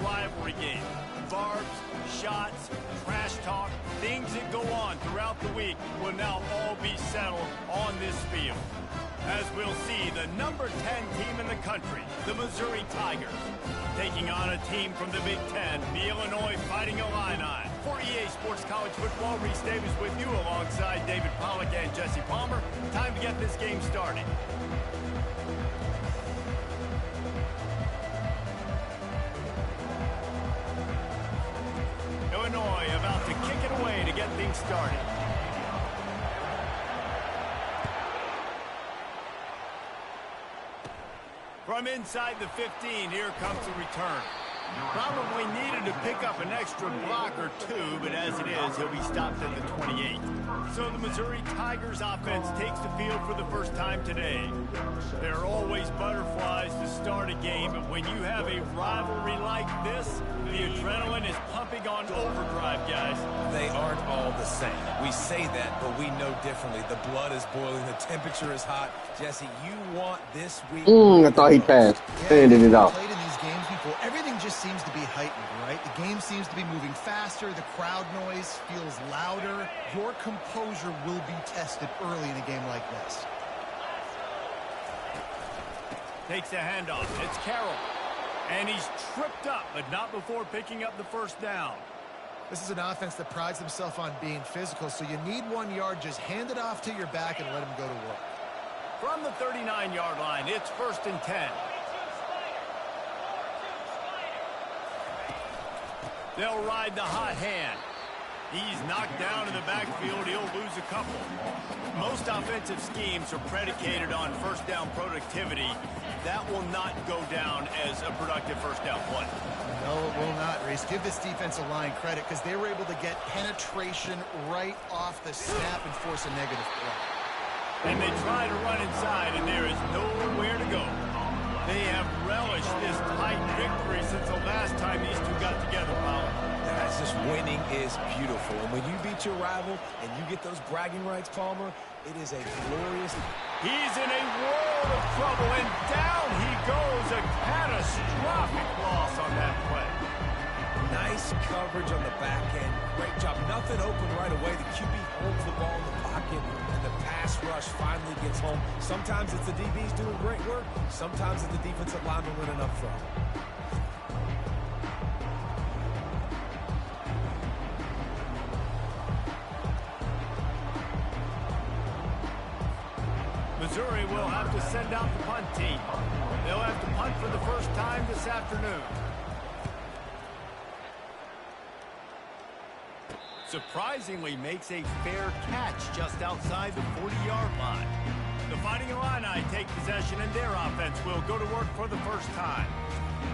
rivalry game. Barbs, shots, trash talk, things that go on throughout the week will now all be settled on this field. As we'll see, the number 10 team in the country, the Missouri Tigers, taking on a team from the Big Ten, the Illinois Fighting Illini. For EA Sports College Football, Reese Davis with you alongside David Pollack and Jesse Palmer. Time to get this game started. Illinois about to kick it away to get things started. From inside the 15, here comes the return. Probably needed to pick up an extra block or two, but as it is, he'll be stopped at the 28. So the Missouri Tigers offense takes the field for the first time today. There are always butterflies to start a game, but when you have a rivalry like this, the adrenaline is pumping on overdrive, guys. They aren't all the same. We say that, but we know differently. The blood is boiling. The temperature is hot. Jesse, you want this week. I thought he passed. Handed it off. Played in these games before. Everything just seems to be heightened, right? The game seems to be moving faster. The crowd noise feels louder. Your composure will be tested early in a game like this. Takes a handoff. It's Carroll. And he's tripped up, but not before picking up the first down. This is an offense that prides himself on being physical, so you need 1 yard. Just hand it off to your back and let him go to work. From the 39-yard line, it's 1st and 10. They'll ride the hot hand. He's knocked down in the backfield. He'll lose a couple. Most offensive schemes are predicated on first down productivity. That will not go down as a productive first down play. No, it will not, Reese. Give this defensive line credit because they were able to get penetration right off the snap and force a negative play. And they try to run inside, and there is nowhere to go. They have relished this tight victory since the last time these two got together, Paul. That's just winning is beautiful. And when you beat your rival and you get those bragging rights, Palmer, it is a glorious... He's in a world of trouble, and down he goes. A catastrophic loss on that play. Nice coverage on the back end. Great job. Nothing open right away. The QB holds the ball in the pocket, and the pass rush finally gets home. Sometimes it's the DBs doing great work. Sometimes it's the defensive lineman running up front. Missouri will have to send out the punt team. They'll have to punt for the first time this afternoon. Surprisingly makes a fair catch just outside the 40-yard line. The Fighting Illini take possession, and their offense will go to work for the first time.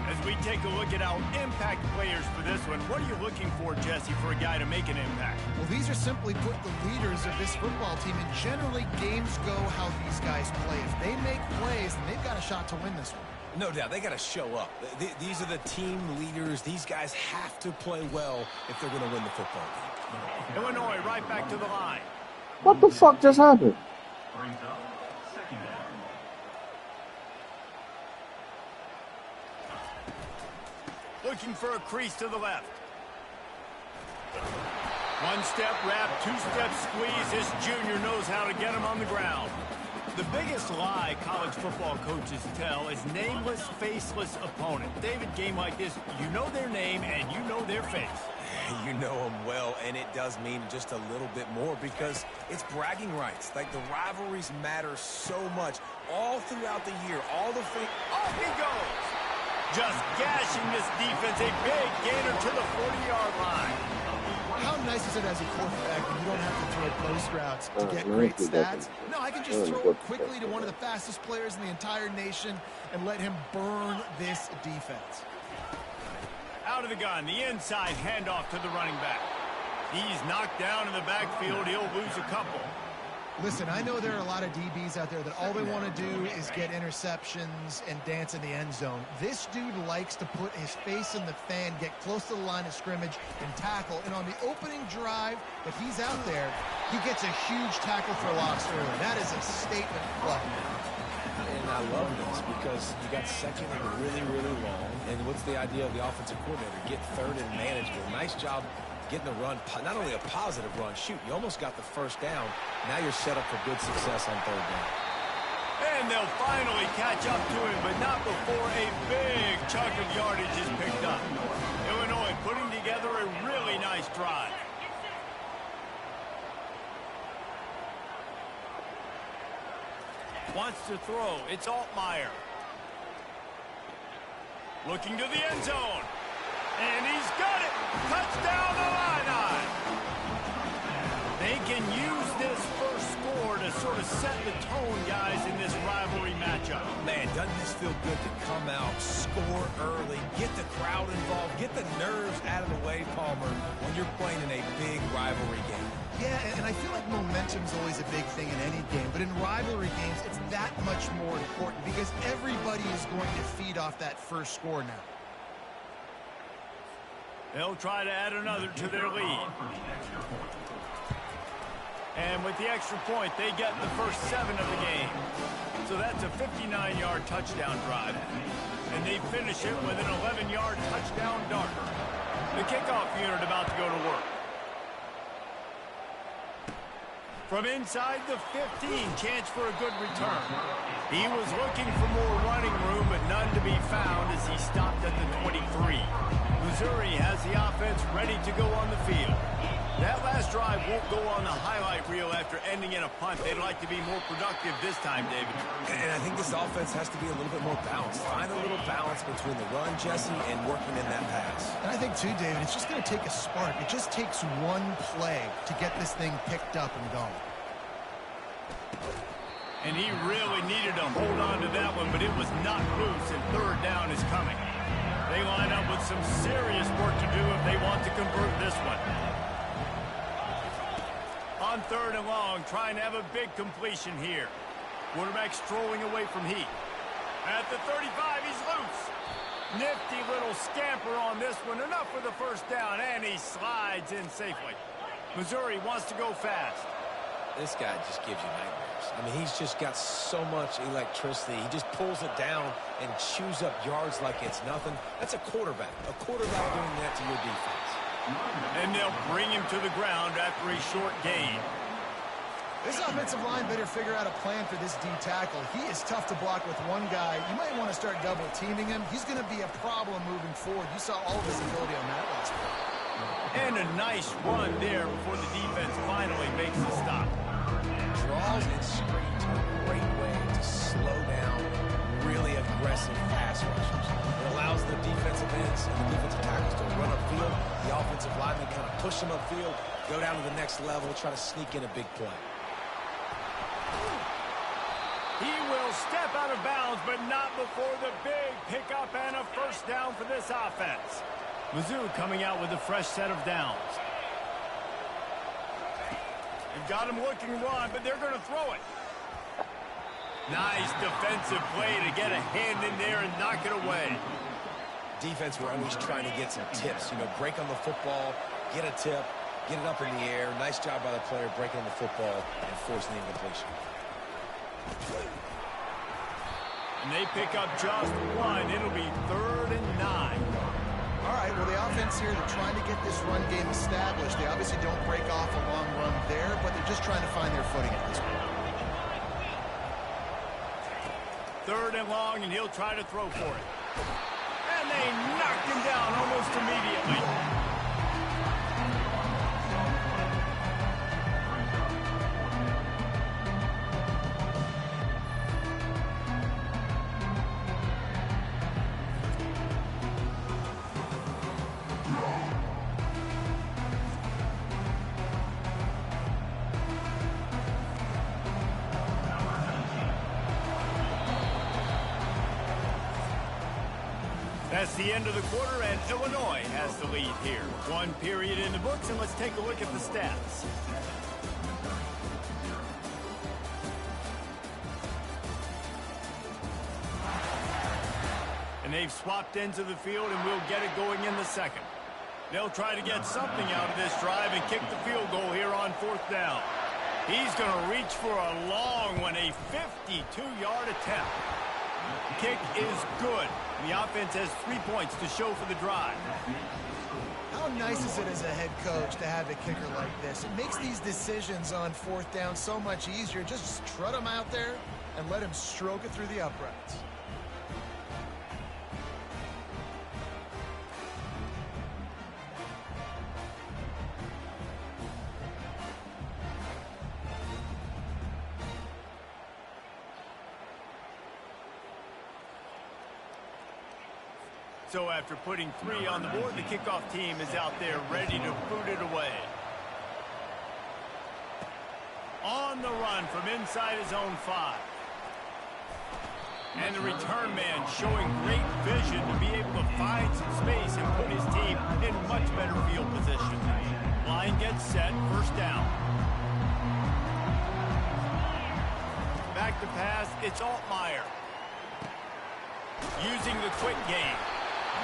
As we take a look at our impact players for this one, what are you looking for, Jesse, for a guy to make an impact? Well, these are simply put the leaders of this football team, and generally games go how these guys play. If they make plays, then they've got a shot to win this one. No doubt. They got to show up. These are the team leaders. These guys have to play well if they're going to win the football game. Illinois right back to the line. What the fuck just happened? Looking for a crease to the left. One-step wrap, two-step squeeze. This junior knows how to get him on the ground. The biggest lie college football coaches tell is nameless, faceless opponent. David, game like this, you know their name and you know their face. You know them well, and it does mean just a little bit more because it's bragging rights. Like, the rivalries matter so much all throughout the year. All the off he goes. Just gashing this defense. A big gainer to the 40-yard line. How nice is it as a quarterback when you don't have to throw post routes to get great stats? No, I can just throw it quickly to one of the fastest players in the entire nation and let him burn this defense. Out of the gun, the inside handoff to the running back. He's knocked down in the backfield. He'll lose a couple. Listen, I know there are a lot of DBs out there that all they want to do is get interceptions and dance in the end zone. This dude likes to put his face in the fan, get close to the line of scrimmage, and tackle. And on the opening drive that he's out there, he gets a huge tackle for loss early. That is a statement play. And I love this because you got second and really, really long. And what's the idea of the offensive coordinator? Get third and manageable. Nice job getting the run, not only a positive run, shoot, you almost got the first down. Now you're set up for good success on third down. And they'll finally catch up to him, but not before a big chunk of yardage is picked up. Illinois putting together a really nice drive. Wants to throw. It's Altmaier. Looking to the end zone. And he's got it. Touchdown Illini. They can use this first score to sort of set the tone, guys, in this rivalry matchup. Man, doesn't this feel good to come out, score early, get the crowd involved, get the nerves out of the way, Palmer, when you're playing in a big rivalry game. Yeah, and I feel like momentum's always a big thing in any game, but in rivalry games, it's that much more important because everybody is going to feed off that first score now. They'll try to add another to their lead. And with the extra point, they get the first 7 of the game. So that's a 59-yard touchdown drive. And they finish it with an 11-yard touchdown darter. The kickoff unit about to go to work. From inside the 15, chance for a good return. He was looking for more running room, but none to be found as he stopped at the 23. Missouri has the offense ready to go on the field. That last drive won't go on the highlight reel after ending in a punt. They'd like to be more productive this time, David. And I think this offense has to be a little bit more balanced. Find a little balance between the run, Jesse, and working in that pass. And I think, too, David, it's just going to take a spark. It just takes one play to get this thing picked up and going. And he really needed to hold on to that one, but it was not loose, and third down is coming. They line up with some serious work to do if they want to convert this one. On third and long, trying to have a big completion here. Quarterback strolling away from Heath. At the 35, he's loose. Nifty little scamper on this one. Enough for the first down, and he slides in safely. Missouri wants to go fast. This guy just gives you nightmares. I mean, he's just got so much electricity. He just pulls it down and chews up yards like it's nothing. That's a quarterback. A quarterback doing that to your defense. And they'll bring him to the ground after a short gain. This offensive line better figure out a plan for this D tackle. He is tough to block with one guy. You might want to start double teaming him. He's going to be a problem moving forward. You saw all of his ability on that last play. And a nice run there before the defense finally makes a stop. Draws and screens are a great way to slow down really aggressive pass rushers. It allows the defensive ends and the defensive tackles to run upfield. The offensive linemen kind of push them upfield, go down to the next level, try to sneak in a big play. He will step out of bounds, but not before the big pickup and a first down for this offense. Mizzou coming out with a fresh set of downs. They've got him looking run, but they're going to throw it. Nice defensive play to get a hand in there and knock it away. Defense, we're always trying to get some tips. You know, break on the football, get a tip, get it up in the air. Nice job by the player breaking on the football and forcing the incompletion. And they pick up just one. It'll be 3rd and 9. All right, well, the offense here, they're trying to get this run game established. They obviously don't break off a long run there, but they're just trying to find their footing at this point. 3rd and long, and he'll try to throw for it. And they knocked him down almost immediately. That's the end of the quarter, and Illinois has the lead here. 1 period in the books, and let's take a look at the stats. And they've swapped ends of the field, and we'll get it going in the second. They'll try to get something out of this drive and kick the field goal here on 4th down. He's going to reach for a long one, a 52-yard attempt. Kick is good. The offense has 3 points to show for the drive. How nice is it as a head coach to have a kicker like this? It makes these decisions on fourth down so much easier. Just strut him out there and let him stroke it through the uprights. So after putting 3 on the board, the kickoff team is out there ready to boot it away. On the run from inside his own 5. And the return man showing great vision to be able to find some space and put his team in much better field position. Line gets set, first down. Back to pass, it's Altmaier. Using the quick game.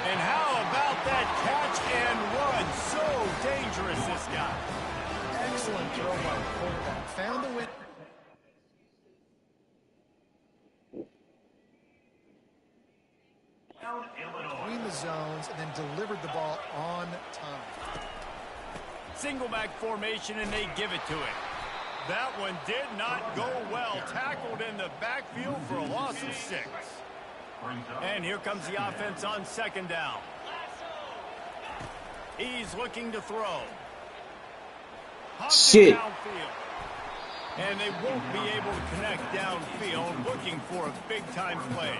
And how about that catch and run? So dangerous, this guy. Excellent throw by the quarterback. Found the win. Between the zones and then delivered the ball on time. Single back formation, and they give it to him. That one did not go well. Tackled in the backfield for a loss of 6. And here comes the offense on second down. He's looking to throw. Shit. Downfield. And they won't be able to connect downfield, looking for a big-time play.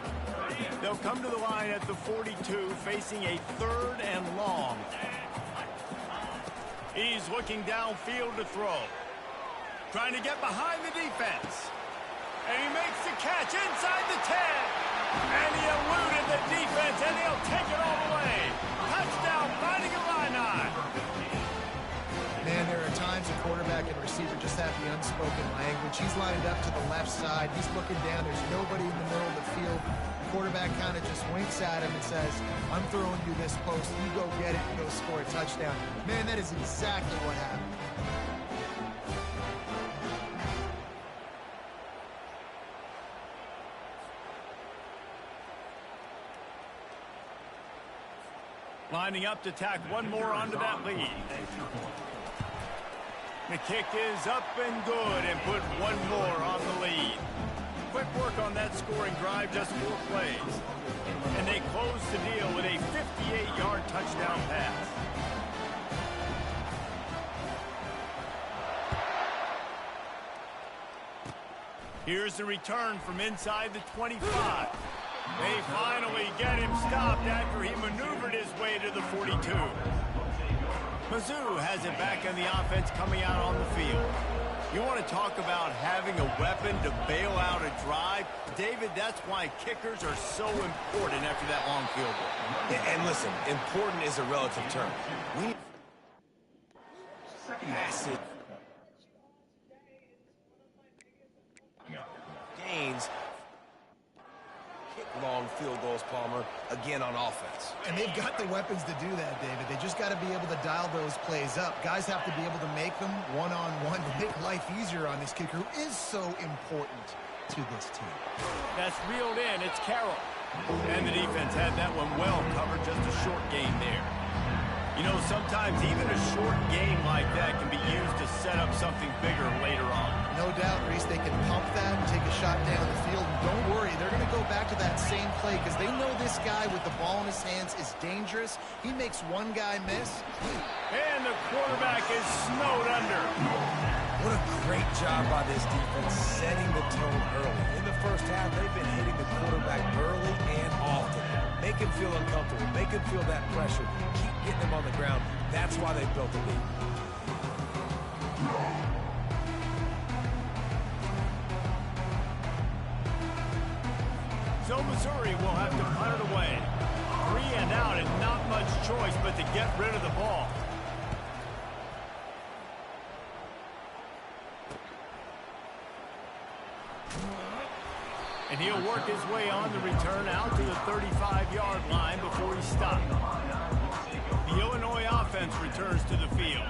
They'll come to the line at the 42, facing a 3rd and long. He's looking downfield to throw. Trying to get behind the defense. And he makes the catch inside the 10. And he eluded the defense, and he'll take it all the way. Touchdown, Fighting Illini. Man, there are times a quarterback and receiver just have the unspoken language. He's lined up to the left side. He's looking down. There's nobody in the middle of the field. The quarterback kind of just winks at him and says, I'm throwing you this post. You go get it and go score a touchdown. Man, that is exactly what happened. Lining up to tack one more onto that lead. The kick is up and good and put one more on the lead. Quick work on that scoring drive, just 4 plays. And they close the deal with a 58-yard touchdown pass. Here's the return from inside the 25. They finally get him stopped after he maneuvered his way to the 42. Mizzou has it back in the offense coming out on the field. You want to talk about having a weapon to bail out a drive? David, that's why kickers are so important after that long field goal. And listen, important is a relative term. We need massive gains. Long field goals, Palmer, again on offense. And they've got the weapons to do that, David. They just got to be able to dial those plays up. Guys have to be able to make them one-on-one to make life easier on this kicker, who is so important to this team. That's reeled in. It's Carroll. And the defense had that one well covered. Just a short gain there. You know, sometimes even a short game like that can be used to set up something bigger later on. No doubt, Reese, they can pump that and take a shot down the field. And don't worry, they're going to go back to that same play because they know this guy with the ball in his hands is dangerous. He makes one guy miss. And the quarterback is snowed under. What a great job by this defense setting the tone early. In the first half, they've been hitting the quarterback early and often. Make him feel uncomfortable. Make him feel that pressure. Keep getting him on the ground. That's why they built the lead. So Missouri will have to punt it away. 3 and out and not much choice but to get rid of the ball. And he'll work his way on the return out to the 35-yard line before he stopped. The Illinois offense returns to the field.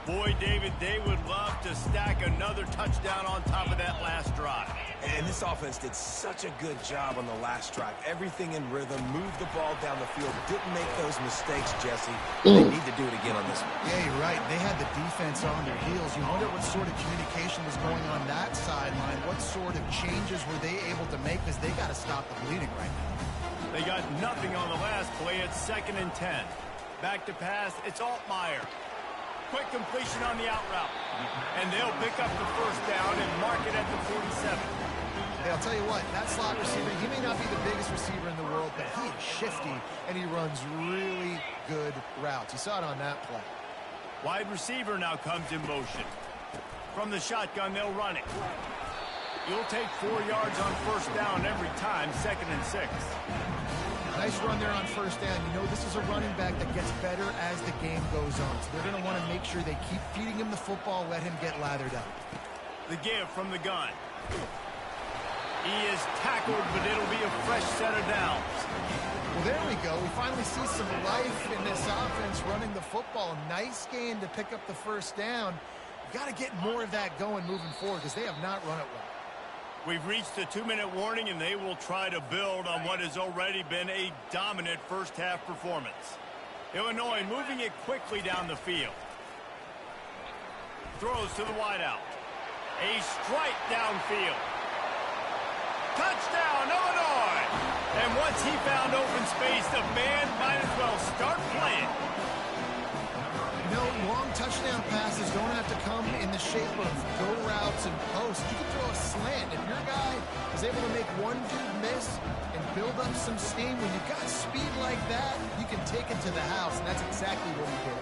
Boy, David, they would love to stack another touchdown on top of that last drive. And this offense did such a good job on the last drive. Everything in rhythm, moved the ball down the field, didn't make those mistakes, Jesse. They need to do it again on this one. Yeah, you're right. They had the defense on their heels. You wonder what sort of communication was going on that sideline. What sort of changes were they able to make, because they got to stop the bleeding right now. They got nothing on the last play. It's 2nd and 10. Back to pass. It's Altmaier. Quick completion on the out route. And they'll pick up the first down and mark it at the 47. Hey, I'll tell you what, that slot receiver, he may not be the biggest receiver in the world, but he is shifty, and he runs really good routes. You saw it on that play. Wide receiver now comes in motion. From the shotgun, they'll run it. You'll take 4 yards on first down every time, 2nd and 6. Nice run there on first down. You know, this is a running back that gets better as the game goes on. So they're going to want to make sure they keep feeding him the football, let him get lathered up. The give from the gun. He is tackled, but it'll be a fresh set of downs. Well, there we go. We finally see some life in this offense running the football. Nice gain to pick up the first down. You got to get more of that going moving forward, because they have not run it well. We've reached the 2-minute warning, and they will try to build on what has already been a dominant first-half performance. Illinois moving it quickly down the field. Throws to the wideout. A strike downfield. Touchdown, Illinois! And once he found open space, the band might as well start playing. You know, long touchdown passes don't have to come in the shape of go routes and posts. You can throw a slant. If your guy is able to make one dude miss and build up some steam, when you've got speed like that, you can take it to the house, and that's exactly what he did.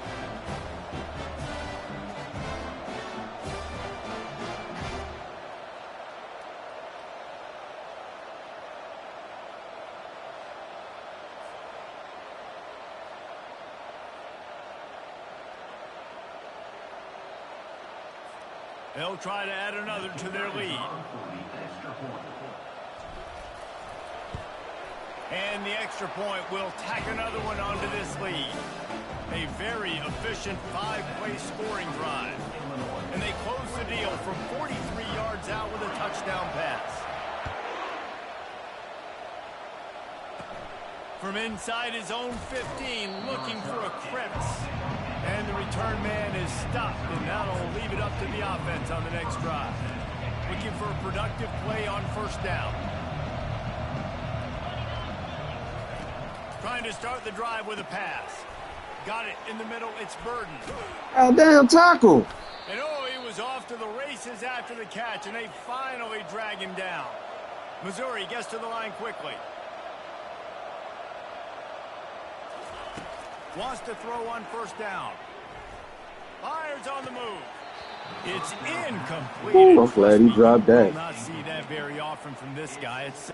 They'll try to add another to their lead. And the extra point will tack another one onto this lead. A very efficient 5-play scoring drive. And they close the deal from 43 yards out with a touchdown pass. From inside his own 15, looking for a crevice. And the return man is stopped, and that'll leave it up to the offense on the next drive. Looking for a productive play on first down. Trying to start the drive with a pass. Got it in the middle, it's Burden. Oh, damn tackle. And oh, he was off to the races after the catch, and they finally drag him down. Missouri gets to the line quickly. Wants to throw on first down. Fires on the move. It's incomplete. Ooh, I'm glad he dropped that. Will not see that very often from this guy. It's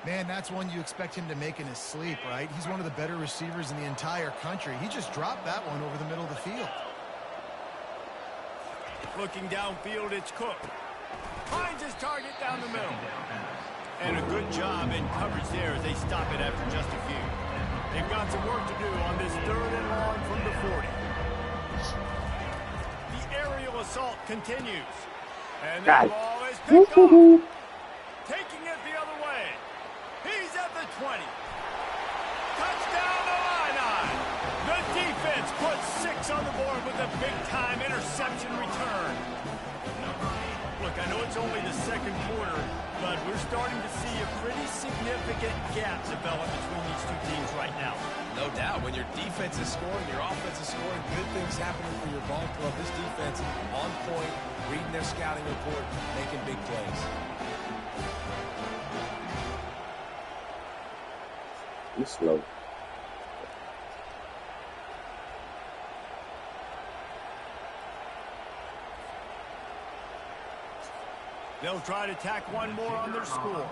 Man, that's one you expect him to make in his sleep, right? He's one of the better receivers in the entire country. He just dropped that one over the middle of the field. Looking downfield, it's Cook. Finds his target down the middle. And a good job in coverage there as they stop it after just a few. They've got some work to do on this 3rd and long from the 40. The aerial assault continues. And the ball is picked up. Taking it the other way. He's at the 20. Touchdown Illini. The defense puts 6 on the board with a big-time interception return. Look, I know it's only the 2nd quarter, but we're starting to see a pretty significant gap develop between these two teams right now. No doubt. When your defense is scoring, your offense is scoring, good things happening for your ball club. This defense on point, reading their scouting report, making big plays. He's slow. They'll try to tack one more on their score.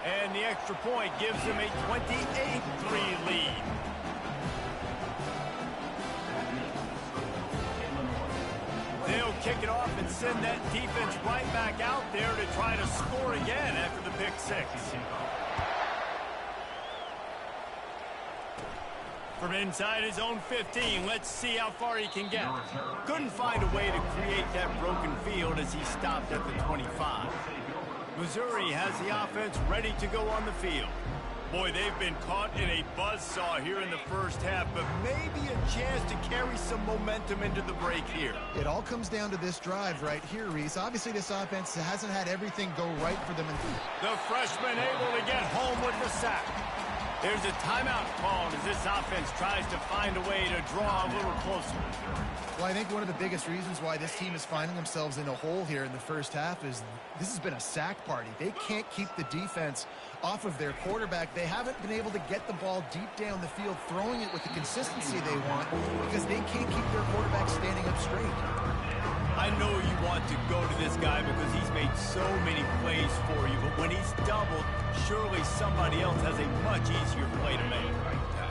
And the extra point gives them a 28-3 lead. They'll kick it off and send that defense right back out there to try to score again after the pick 6. From inside his own 15, let's see how far he can get. Couldn't find a way to create that broken field as he stopped at the 25. Missouri has the offense ready to go on the field. Boy, they've been caught in a buzzsaw here in the first half, but maybe a chance to carry some momentum into the break here. It all comes down to this drive right here, Reese. Obviously, this offense hasn't had everything go right for them. The freshman able to get home with the sack. There's a timeout called as this offense tries to find a way to draw a little closer. Well, I think one of the biggest reasons why this team is finding themselves in a hole here in the first half is this has been a sack party. They can't keep the defense off of their quarterback. They haven't been able to get the ball deep down the field, throwing it with the consistency they want because they can't keep their quarterback standing up straight. I know you want to go to this guy because he's made so many plays for you, but when he's doubled, surely somebody else has a much easier play to make.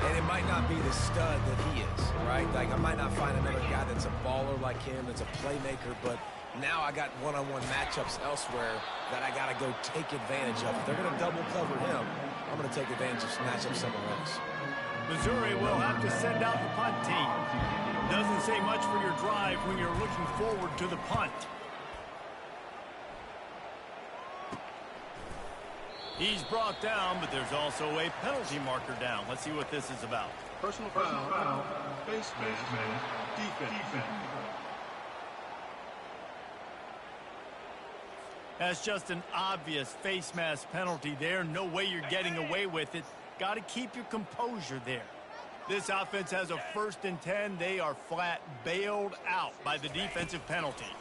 And it might not be the stud that he is, right? Like, I might not find another guy that's a baller like him, that's a playmaker, but now I got one-on-one matchups elsewhere that I got to go take advantage of. If they're going to double cover him, I'm going to take advantage of matchup somewhere else. Missouri will have to send out the punt team. Doesn't say much for your drive when you're looking forward to the punt. He's brought down, but there's also a penalty marker down. Let's see what this is about. Personal foul, face mask, defense. That's just an obvious face mask penalty there. No way you're getting away with it. Got to keep your composure there. This offense has a 1st and 10. They are flat bailed out by the defensive penalty.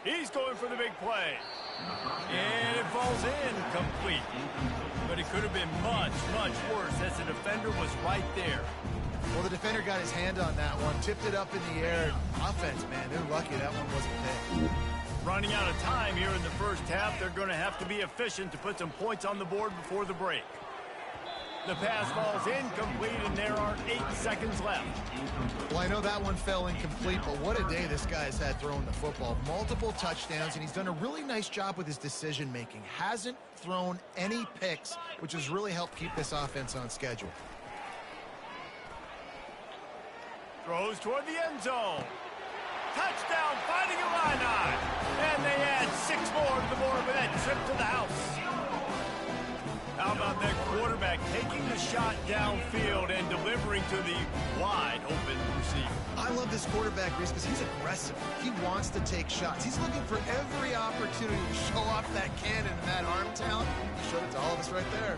He's going for the big play. And it falls in complete. But it could have been much, much worse as the defender was right there. Well, the defender got his hand on that one, tipped it up in the air. Offense, man, they're lucky that one wasn't picked. Running out of time here in the first half, they're going to have to be efficient to put some points on the board before the break. The pass falls incomplete, and there are 8 seconds left. Well, I know that one fell incomplete, but what a day this guy's had throwing the football. Multiple touchdowns, and he's done a really nice job with his decision-making. Hasn't thrown any picks, which has really helped keep this offense on schedule. Throws toward the end zone. Touchdown, Fighting Illini. And they add 6 more to the board with that trip to the house. How about that quarterback taking the shot downfield and delivering to the wide-open receiver? I love this quarterback, Reese, because he's aggressive. He wants to take shots. He's looking for every opportunity to show off that cannon and that arm talent. He showed it to all of us right there.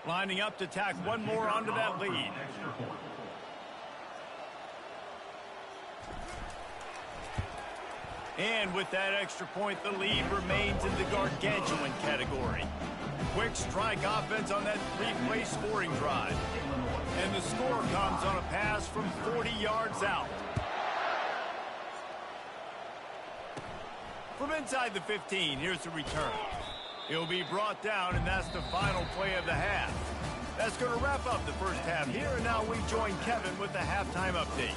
Lining up to tack one more onto that lead. And with that extra point, the lead remains in the gargantuan category. Quick strike offense on that 3-play scoring drive. And the score comes on a pass from 40 yards out. From inside the 15, here's the return. He'll be brought down, and that's the final play of the half. That's going to wrap up the first half here, and now we join Kevin with the halftime update.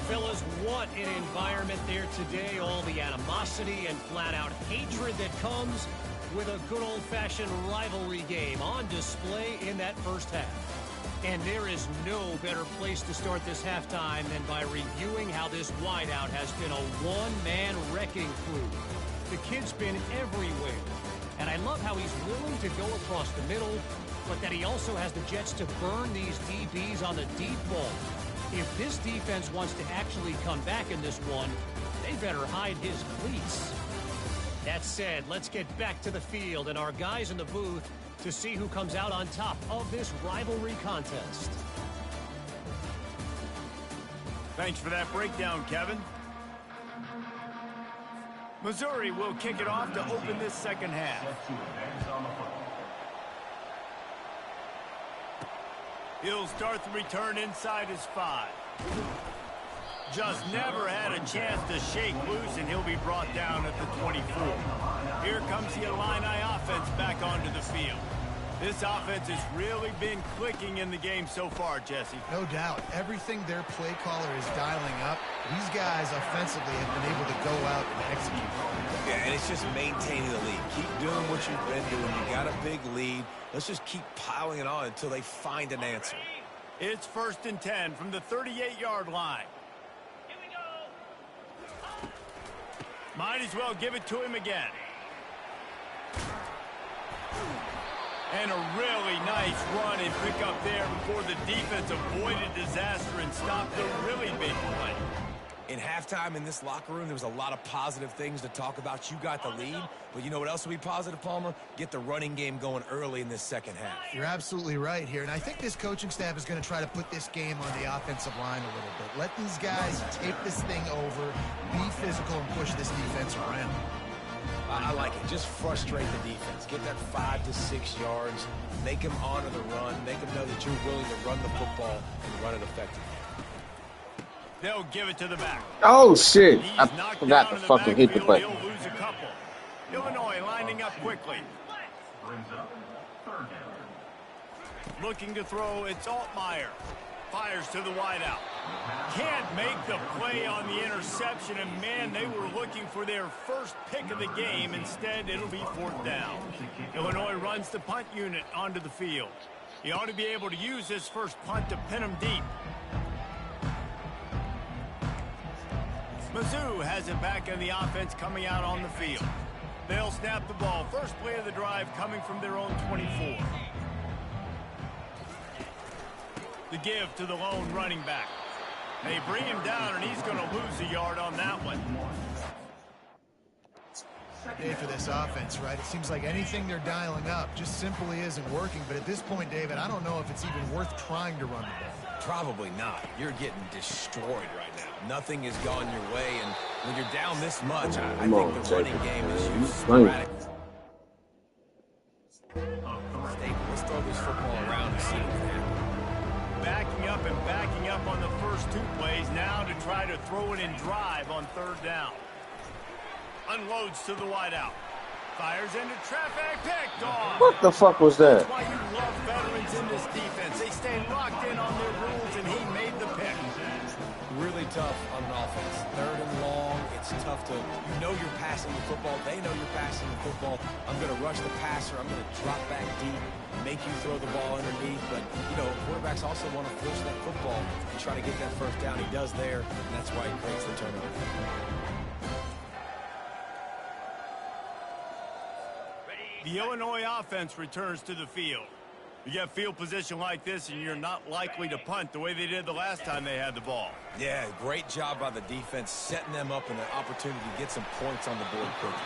Fellas, what an environment there today. All the animosity and flat-out hatred that comes with a good old-fashioned rivalry game on display in that first half. And there is no better place to start this halftime than by reviewing how this wideout has been a one-man wrecking crew. The kid's been everywhere. And I love how he's willing to go across the middle, but that he also has the jets to burn these DBs on the deep ball. If this defense wants to actually come back in this one, they better hide his cleats. That said, let's get back to the field and our guys in the booth to see who comes out on top of this rivalry contest. Thanks for that breakdown, Kevin. Missouri will kick it off to open this second half. He'll start the return inside his 5. Just never had a chance to shake loose, and he'll be brought down at the 24. Here comes the Illini offense back onto the field. This offense has really been clicking in the game so far, Jesse. No doubt. Everything their play caller is dialing up, these guys offensively have been able to go out and execute. Yeah, and it's just maintaining the lead. Keep doing what you've been doing. You got a big lead. Let's just keep piling it on until they find an answer. It's 1st and 10 from the 38-yard line. Might as well give it to him again. And a really nice run and pick up there before the defense avoided disaster and stopped a really big play. In halftime in this locker room, there was a lot of positive things to talk about. You got the lead, but you know what else will be positive, Palmer? Get the running game going early in this second half. You're absolutely right here, and I think this coaching staff is going to try to put this game on the offensive line a little bit. Let these guys take this thing over, be physical, and push this defense around. I like it. Just frustrate the defense. Get that 5 to 6 yards. Make them honor the run. Make them know that you're willing to run the football and run it effectively. They'll give it to the back. Oh, shit. He's I knocked forgot down to in fucking hit the backfield. button. He'll lose a couple. Illinois lining up quickly. Brings up 3rd down. Looking to throw, it's Altmaier. Fires to the wideout. Can't make the play on the interception, and man, they were looking for their first pick of the game. Instead, it'll be 4th down. Illinois runs the punt unit onto the field. He ought to be able to use his first punt to pin him deep. Mizzou has it back in the offense coming out on the field. They'll snap the ball. First play of the drive coming from their own 24. The give to the lone running back. They bring him down, and he's going to lose a yard on that one. Day for this offense, right? It seems like anything they're dialing up just simply isn't working. But at this point, David, I don't know if it's even worth trying to run the ball. Probably not. You're getting destroyed right now. Nothing has gone your way, and when you're down this much, I think the running game is used sporadically. Let's throw this football around and see what can happen. Backing up on the first 2 plays now to try to throw it in drive on 3rd down. Unloads to the wideout. Fires into traffic. Picked off. What the fuck was that? That's why you love veterans in this defense. They stay locked in on their rules, and he made the pick. Really tough on an offense. 3rd and long. It's tough to, you know you're passing the football. They know you're passing the football. I'm going to rush the passer. I'm going to drop back deep, make you throw the ball underneath. But, you know, quarterbacks also want to force that football and try to get that 1st down. He does there, and that's why he creates the turnover. The Illinois offense returns to the field. You get field position like this, and you're not likely to punt the way they did the last time they had the ball. Yeah, great job by the defense, setting them up in an opportunity to get some points on the board quickly.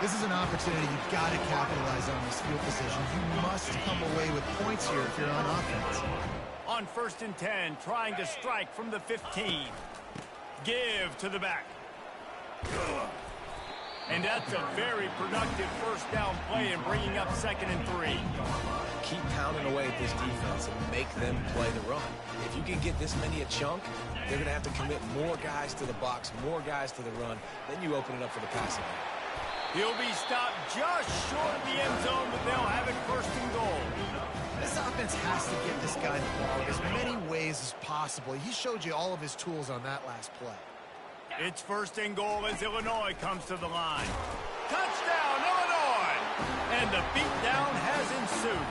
This is an opportunity you've got to capitalize on this field position. You must come away with points here if you're on offense. On 1st and 10, trying to strike from the 15. Give to the back. And that's a very productive 1st down play in bringing up 2nd and 3. Keep pounding away at this defense and make them play the run. If you can get this many a chunk, they're going to have to commit more guys to the box, more guys to the run. Then you open it up for the passing game. He'll be stopped just short of the end zone, but they'll have it 1st and goal. This offense has to get this guy the ball as many ways as possible. He showed you all of his tools on that last play. It's 1st and goal as Illinois comes to the line. Touchdown, Illinois! And the beatdown has ensued.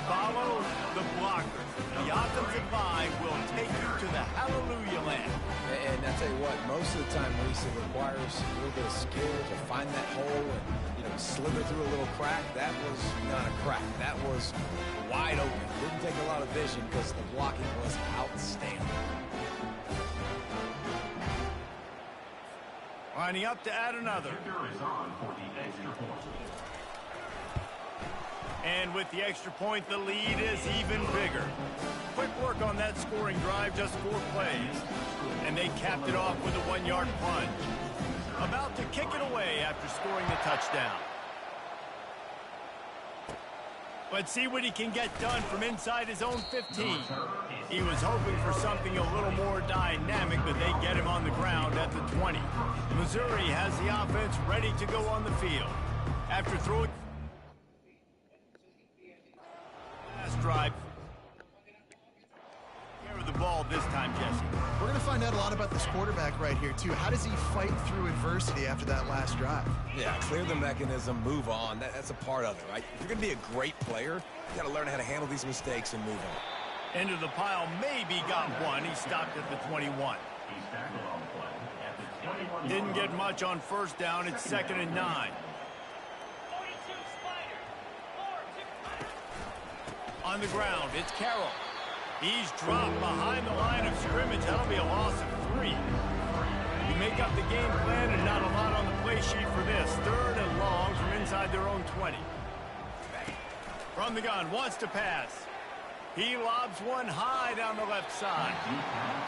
Follow the blockers. The offensive line will take you to the hallelujah land. And I tell you what, most of the time, Lisa, requires a little bit of skill to find that hole and, you know, slither through a little crack. That was not a crack. That was wide open. Didn't take a lot of vision because the blocking was outstanding. Lining up to add another. Is on for the extra point. And with the extra point, the lead is even bigger. Quick work on that scoring drive, just 4 plays. And they capped it off with a 1-yard plunge. About to kick it away after scoring the touchdown. Let's see what he can get done from inside his own 15. He was hoping for something a little more dynamic, but they get him on the ground at the 20. Missouri has the offense ready to go on the field. After throwing... stripe. Care of the ball this time, Jesse. We're going to find out a lot about this quarterback right here, too. How does he fight through adversity after that last drive? Yeah, clear the mechanism, move on. That's a part of it, right? If you're going to be a great player, you got to learn how to handle these mistakes and move on. Into the pile, maybe got one. He stopped at the 21. He's tackled on the play at the 21. Didn't get much on first down. It's 2nd and 9. On the ground, it's Carroll. He's dropped behind the line of scrimmage. That'll be a loss of 3. You make up the game plan and not a lot on the play sheet for this. 3rd and long from inside their own 20. From the gun, wants to pass. He lobs one high down the left side.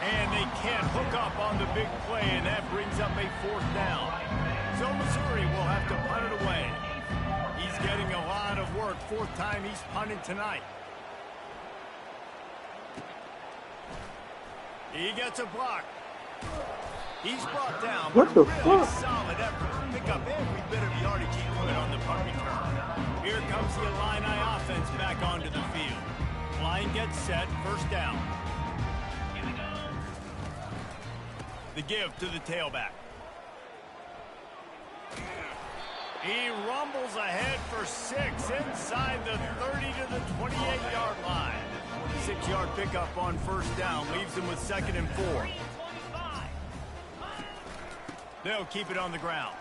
And they can't hook up on the big play, and that brings up a 4th down. So Missouri will have to punt it away. He's getting a lot of work. 4th time he's punted tonight. He gets a block. He's brought down. What the really fuck? solid effort to pick up every bit of yardage he could on the punt return. Here comes the Illini offense back onto the field. Line gets set, 1st down. The give to the tailback. He rumbles ahead for 6 inside the 30 to the 28-yard line. 6-yard pickup on 1st down leaves him with 2nd and 4. They'll keep it on the ground.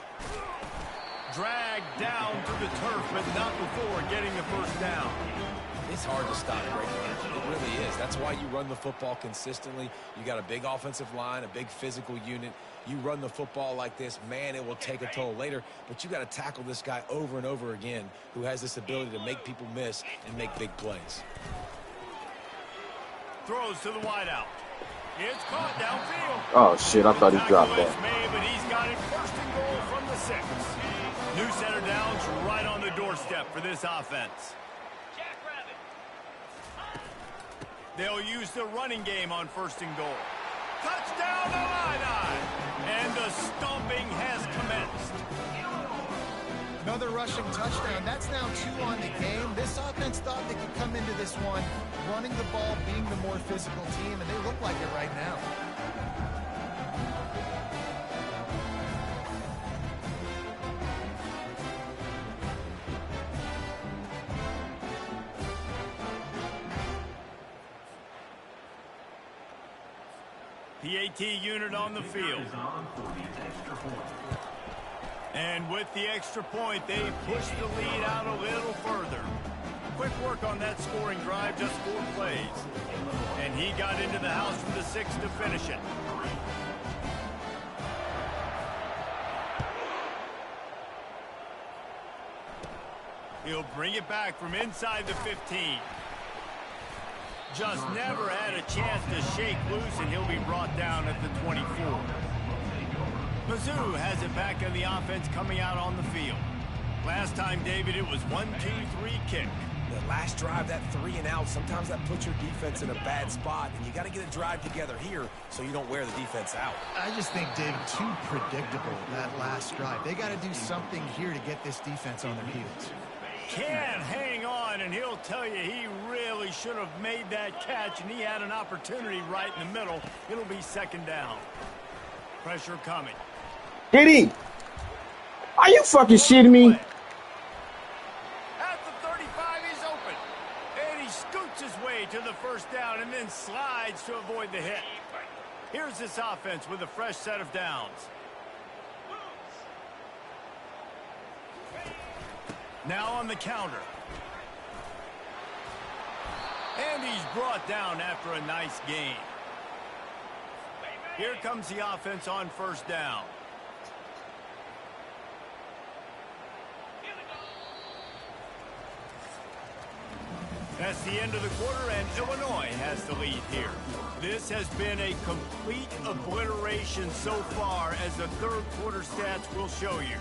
Dragged down to the turf, but not before getting the 1st down. It's hard to stop great runners. It really is. That's why you run the football consistently. You got a big offensive line, a big physical unit. You run the football like this, man, it will take a toll later. But you got to tackle this guy over and over again who has this ability to make people miss and make big plays. Throws to the wideout. It's caught downfield. Oh, shit, I thought he dropped Tackle that. is made, but he's got it 1st and goal from the 6. New center downs right on the doorstep for this offense. They'll use the running game on 1st and goal. Touchdown, Illini! And the stomping has commenced. Another rushing touchdown. That's now 2 on the game. This offense thought they could come into this one running the ball, being the more physical team, and they look like it right now. PAT unit on the field. And with the extra point, they push the lead out a little further. Quick work on that scoring drive, just 4 plays. And he got into the house from the 6 to finish it. He'll bring it back from inside the 15. Just never had a chance to shake loose, and he'll be brought down at the 24. Mizzou has it back in the offense coming out on the field. Last time, David, it was 1-2-3 kick. The last drive, that 3 and out, sometimes that puts your defense in a bad spot, and you got to get a drive together here so you don't wear the defense out. I just think, David, too predictable, that last drive. They got to do something here to get this defense on their heels. Can't hang on, and he'll tell you he really should have made that catch, and he had an opportunity right in the middle. It'll be 2nd down. Pressure coming. Did he? Are you fucking shitting me? At the 35, he's open. And he scoots his way to the 1st down and then slides to avoid the hit. Here's this offense with a fresh set of downs. Now on the counter. And he's brought down after a nice gain. Here comes the offense on 1st down. That's the end of the quarter, and Illinois has the lead here. This has been a complete obliteration so far, as the 3rd quarter stats will show you.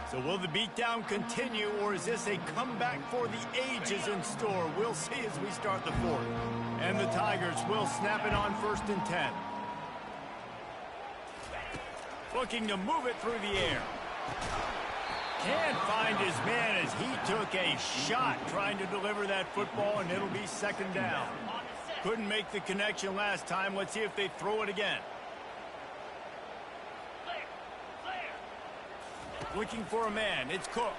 So will the beatdown continue, or is this a comeback for the ages in store? We'll see as we start the 4th. And the Tigers will snap it on 1st and 10. Looking to move it through the air. Can't find his man as he took a shot trying to deliver that football, and it'll be second down. Couldn't make the connection last time. Let's see if they throw it again. Looking for a man. It's Cook.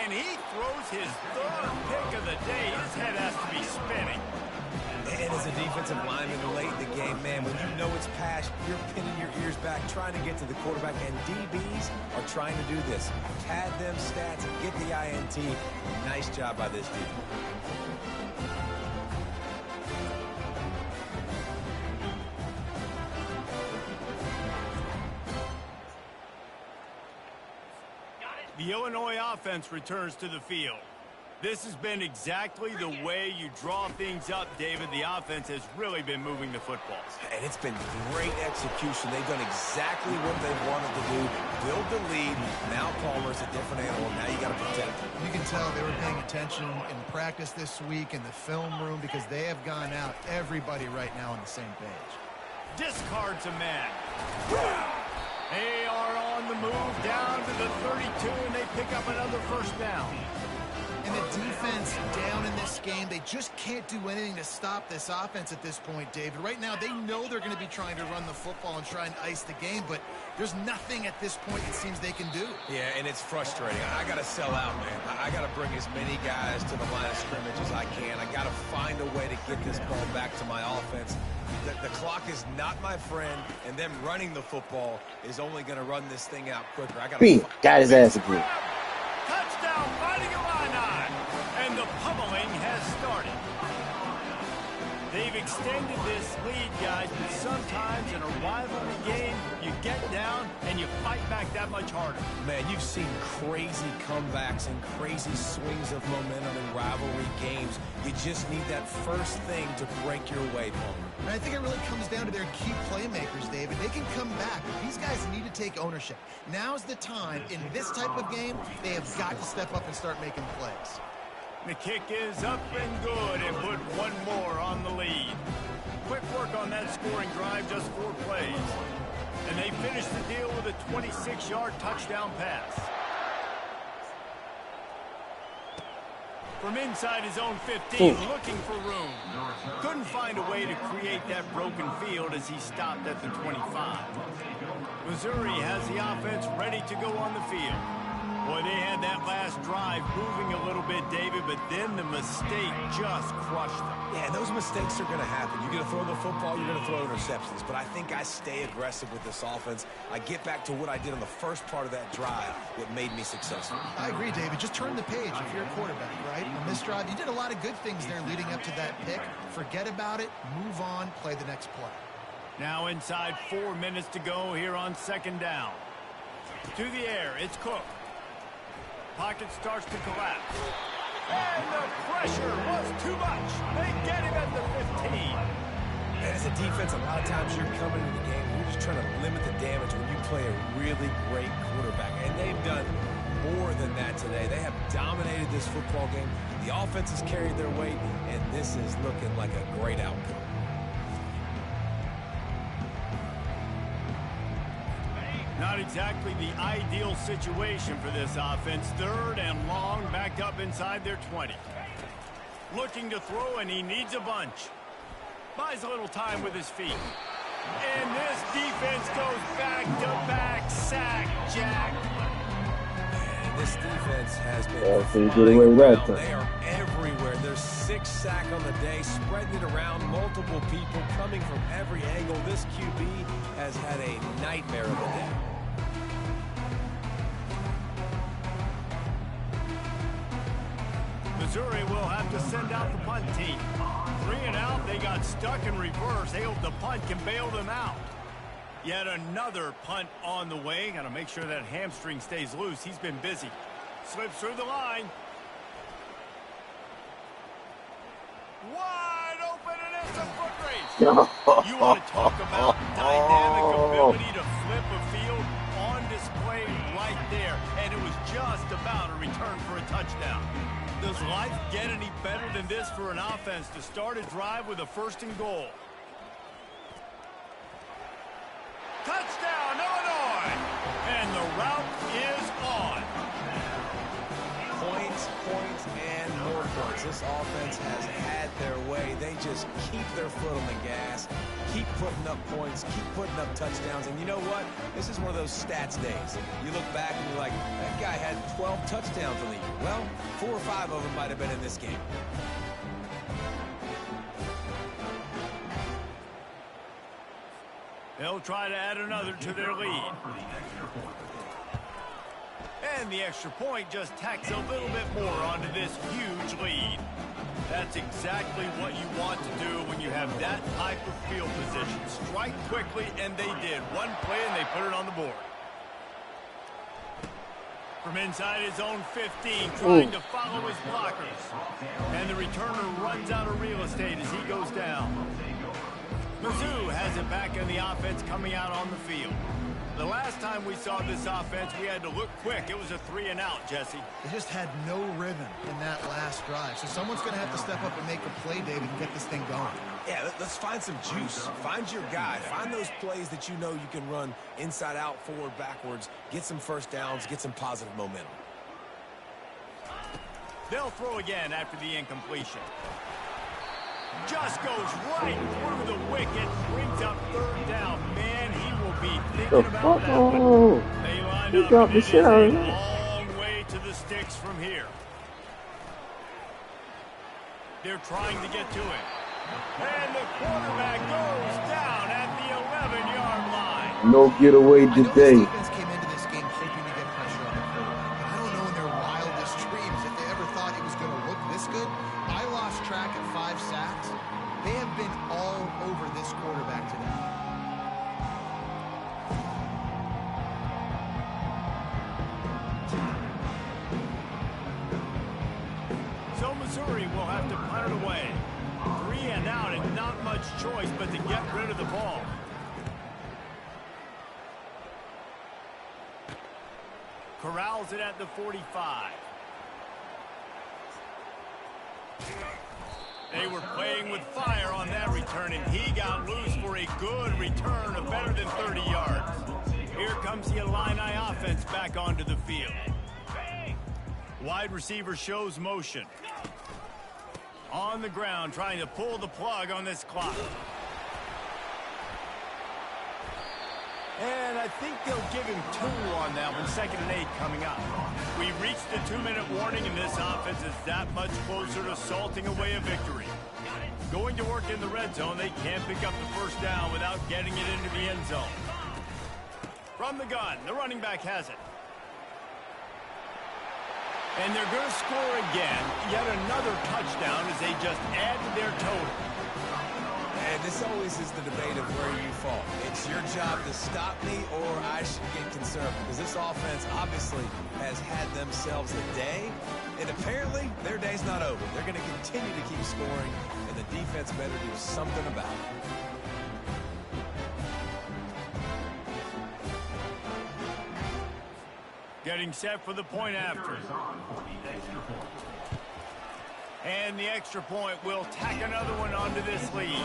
And he throws his third pick of the day. His head has to be spinning. And as a defensive lineman late in the game, man, when you know it's pass, you're pinning your ears back, trying to get to the quarterback, and DBs are trying to do this. Pad them stats and get the INT. Nice job by this defense. The Illinois offense returns to the field. This has been exactly the way you draw things up, David. The offense has really been moving the football. And it's been great execution. They've done exactly what they wanted to do. Build the lead. Now Palmer's a different animal. Now you got to protect him. You can tell they were paying attention in practice this week in the film room because they have gone out, everybody right now on the same page. Discards a man. They are on the move down to the 32, and they pick up another first down. And the defense down in this game, they just can't do anything to stop this offense at this point, David. Right now, they know they're going to be trying to run the football and try and ice the game, but there's nothing at this point it seems they can do. Yeah, and it's frustrating. I got to sell out, man. I got to bring as many guys to the line of scrimmage as I can. I got to find a way to get this ball back to my offense. The clock is not my friend, and them running the football is only going to run this thing out quicker. I got his ass again. Touchdown, Fighting Illini, and the pummeling has started. They've extended this lead, guys, but sometimes in a rivalry game, you get down and you fight back that much harder. Man, you've seen crazy comebacks and crazy swings of momentum in rivalry games. You just need that first thing to break your way, Palmer. And I think it really comes down to their key playmakers, David. They can come back, but these guys need to take ownership. Now's the time. In this type of game, they have got to step up and start making plays. The kick is up and good, and put one more on the lead. Quick work on that scoring drive, just 4 plays. And they finish the deal with a 26-yard touchdown pass. From inside his own 15, looking for room. Couldn't find a way to create that broken field as he stopped at the 25. Missouri has the offense ready to go on the field. Boy, they had that last drive moving a little bit, David, but then the mistake just crushed them. Yeah, those mistakes are going to happen. You're going to throw the football, you're going to throw interceptions. But I think I stay aggressive with this offense. I get back to what I did on the first part of that drive that made me successful. I agree, David. Just turn the page if you're a quarterback, right? On this drive, you did a lot of good things there leading up to that pick. Forget about it, move on, play the next play. Now inside 4 minutes to go here on second down. To the air, it's Cook. Pocket starts to collapse. And the pressure was too much. They get him at the 15. And as a defense, a lot of times you're coming into the game, you're just trying to limit the damage when you play a really great quarterback. And they've done more than that today. They have dominated this football game. The offense has carried their weight, and this is looking like a great outcome. Not exactly the ideal situation for this offense. 3rd and long, back up inside their 20. Looking to throw, and he needs a bunch. Buys a little time with his feet. And this defense goes back-to-back sack, Jack. And this defense has been They are everywhere. There's 6 sacks on the day, spreading it around, multiple people coming from every angle. This QB has had a nightmare of a day. Missouri will have to send out the punt team. 3 and out, they got stuck in reverse. They hope the punt can bail them out. Yet another punt on the way. Got to make sure that hamstring stays loose. He's been busy. Slips through the line. Wide open, and it's a foot race. You want to talk about dynamic ability to flip a field on display right there. And it was just about a return for a touchdown. Does life get any better than this for an offense to start a drive with a 1st and goal? Touchdown, Illinois! And the route is just keep their foot on the gas, keep putting up points, keep putting up touchdowns. And you know what? This is one of those stats days. You look back and you're like, that guy had 12 touchdowns on the year. Well, 4 or 5 of them might have been in this game. They'll try to add another to their lead. And the extra point just tacks a little bit more onto this huge lead. That's exactly what you want to do when you have that type of field position. Strike quickly, and they did. One play, and they put it on the board. From inside his own 15, trying to follow his blockers. And the returner runs out of real estate as he goes down. Mizzou has it back in the offense coming out on the field. The last time we saw this offense, we had to look quick. It was a 3-and-out, Jesse. They just had no rhythm in that last drive. So someone's going to have to step up and make a play, David, and get this thing going. Yeah, let's find some juice. Find your guy. Find those plays that you know you can run inside out, forward, backwards. Get some first downs. Get some positive momentum. They'll throw again after the incompletion. Just goes right through the wicket. Brings up 3rd down. Man, he will be thinking about that one. They line up, and it is a long way to the sticks from here. They're trying to get to it. And the quarterback goes down at the 11-yard line. No getaway today. I know this defense came into this game hoping to get pressure on the quarterback. But I don't know in their wildest dreams if they ever thought it was going to look this good. I lost track at 5 sacks. They have been all over this quarterback today. So Missouri will have to punt it away. 3-and-out and not much choice but to get rid of the ball. Corrals it at the 45. They were playing with fire on that return, and he got loose for a good return of better than 30 yards. Here comes the Illini offense back onto the field. Wide receiver shows motion. On the ground, trying to pull the plug on this clock. And I think they'll give him 2 on that one. 2nd and 8 coming up. We reached the 2-minute warning, and this offense is that much closer to salting away a victory. Going to work in the red zone, they can't pick up the 1st down without getting it into the end zone. From the gun, the running back has it. And they're going to score again. Yet another touchdown as they just add to their total. And this always is the debate of where you fall. It's your job to stop me or I should get concerned, because this offense obviously has had themselves a day, and apparently their day's not over. They're going to continue to keep scoring, and the defense better do something about it. Getting set for the point after. And the extra point will tack another one onto this lead.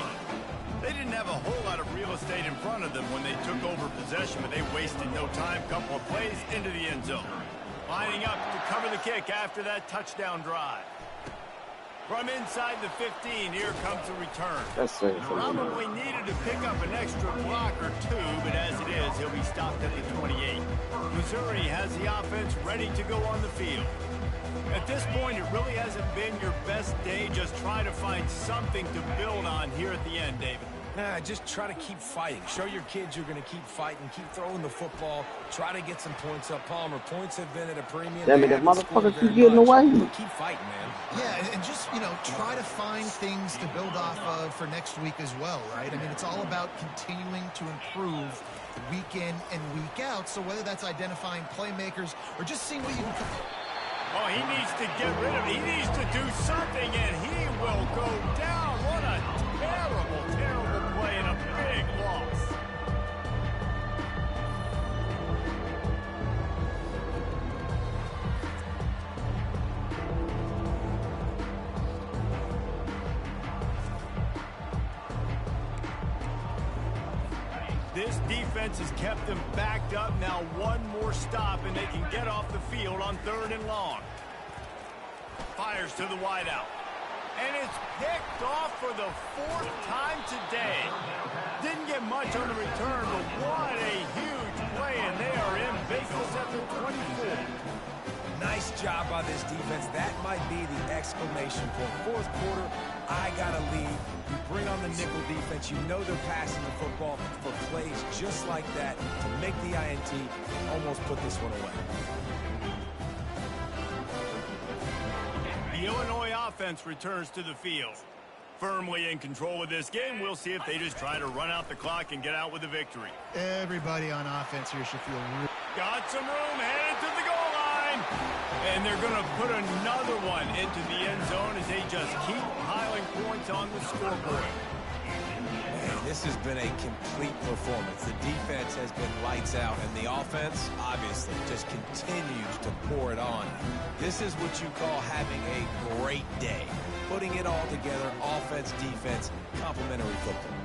They didn't have a whole lot of real estate in front of them when they took over possession, but they wasted no time. Couple of plays into the end zone. Lining up to cover the kick after that touchdown drive. From inside the 15, here comes the return. Probably needed to pick up an extra block or 2, but as it is, he'll be stopped at the 28. Missouri has the offense ready to go on the field. At this point, it really hasn't been your best day. Just try to find something to build on here at the end, David. Just try to keep fighting. Show your kids you're going to keep fighting. Keep throwing the football. Try to get some points up. Palmer, points have been at a premium. Damn it, that motherfucker keep getting away. Keep fighting, man. Yeah, and just, try to find things to build off of for next week as well, right? I mean, it's all about continuing to improve week in and week out. So whether that's identifying playmakers or just seeing what you can... Oh, he needs to get rid of it. He needs to do something, and he will go down. What a terrible, terrible play and a big loss. This defense has kept them backed up. Now one more stop, and they can get off the field on 3rd and long. Fires to the wideout. And it's picked off for the 4th time today. Didn't get much on the return, but what a huge play, and they are in business at the 24. Nice job by this defense. That might be the exclamation point. 4th quarter, I got to lead. You bring on the nickel defense. You know they're passing the football for plays just like that to make the INT, almost put this one away. The Illinois offense returns to the field. Firmly in control of this game. We'll see if they just try to run out the clock and get out with a victory. Everybody on offense here should feel really... Got some room, headed to the goal line. And they're going to put another one into the end zone as they just keep piling points on the scoreboard. Man, this has been a complete performance. The defense has been lights out, and the offense, obviously, just continues to pour it on. This is what you call having a great day. Putting it all together, offense, defense, complementary football.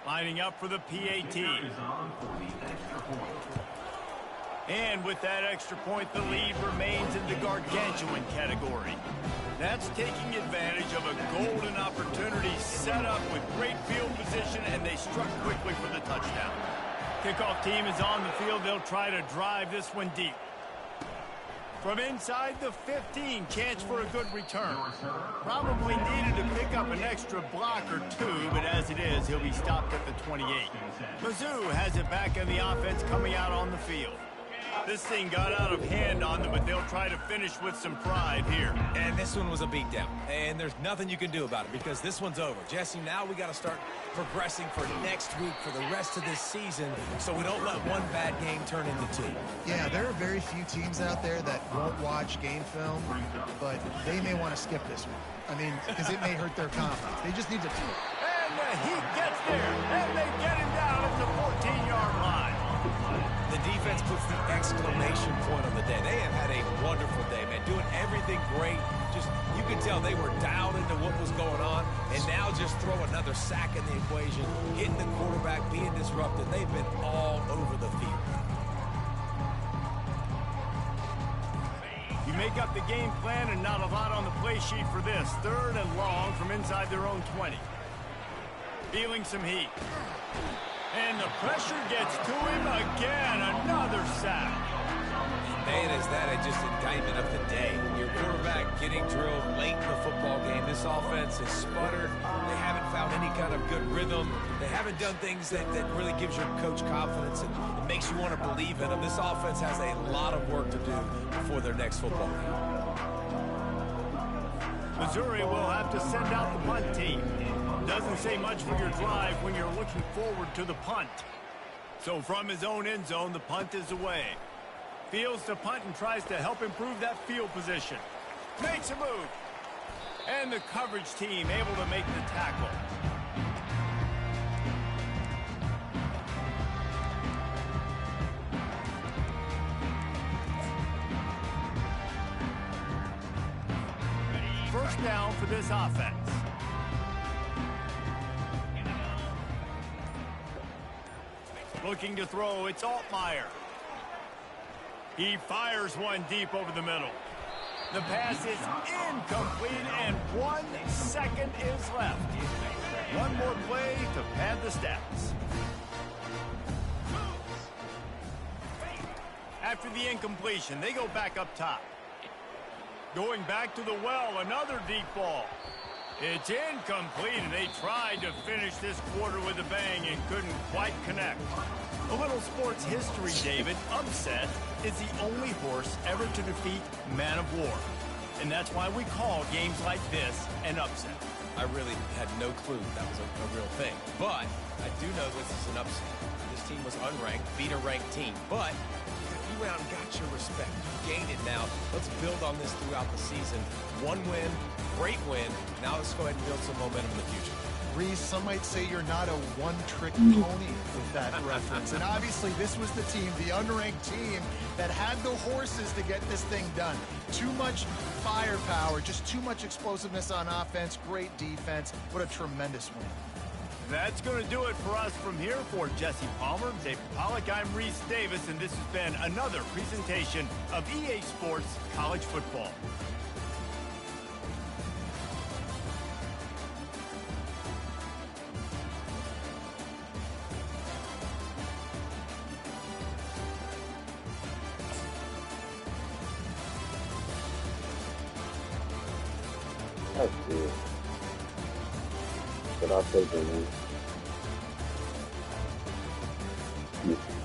Lining up for the PAT. And with that extra point, the lead remains in the gargantuan category. That's taking advantage of a golden opportunity set up with great field position, and they struck quickly for the touchdown. Kickoff team is on the field. They'll try to drive this one deep. From inside the 15, chance for a good return. Probably needed to pick up an extra block or two, but as it is, he'll be stopped at the 28. Mizzou has it back in the offense coming out on the field. This thing got out of hand on them, but they'll try to finish with some pride here. And this one was a beatdown, and there's nothing you can do about it because this one's over. Jesse, now we got to start progressing for next week for the rest of this season so we don't let one bad game turn into 2. Yeah, there are very few teams out there that won't watch game film, but they may want to skip this one. I mean, because it may hurt their confidence. They just need to... And the Heat gets there, and they get him down at the 14-yard line. The defense puts the exclamation point on the day. They have had a wonderful day, man. Doing everything great. Just, you could tell they were dialed into what was going on. And now just throw another sack in the equation. Hitting the quarterback, being disrupted. They've been all over the field. You make up the game plan and not a lot on the play sheet for this. 3rd and long from inside their own 20. Feeling some heat. And the pressure gets to him again. Another sack. Man, is that just indictment of the day. Your quarterback getting drilled late in the football game. This offense has sputtered. They haven't found any kind of good rhythm. They haven't done things that really gives your coach confidence and it makes you want to believe in them. This offense has a lot of work to do before their next football game. Missouri will have to send out the punt team. Doesn't say much for your drive when you're looking forward to the punt. So from his own end zone, the punt is away. Fields the punt and tries to help improve that field position. Makes a move. And the coverage team able to make the tackle. First down for this offense. Looking to throw, it's Altmaier. He fires one deep over the middle. The pass is incomplete, and 1 second is left. One more play to pad the stats. After the incompletion, they go back up top. Going back to the well, another deep ball. It's incomplete, and they tried to finish this quarter with a bang and couldn't quite connect. A little sports history, David. Upset is the only horse ever to defeat Man of War. And that's why we call games like this an upset. I really had no clue that was a real thing. But I do know this is an upset. This team was unranked, beat a ranked team. But you went out and got your respect. You gained it now. Let's build on this throughout the season. One win, great win. Now let's go ahead and build some momentum in the future. Reese, some might say you're not a one-trick pony with that reference. And obviously this was the team, the unranked team, that had the horses to get this thing done. Too much firepower, just too much explosiveness on offense, great defense. What a tremendous win. That's going to do it for us from here. For Jesse Palmer, Dave Pollock, I'm Reese Davis, and this has been another presentation of EA Sports College Football. That's good. But I'll take it, man. Yeah.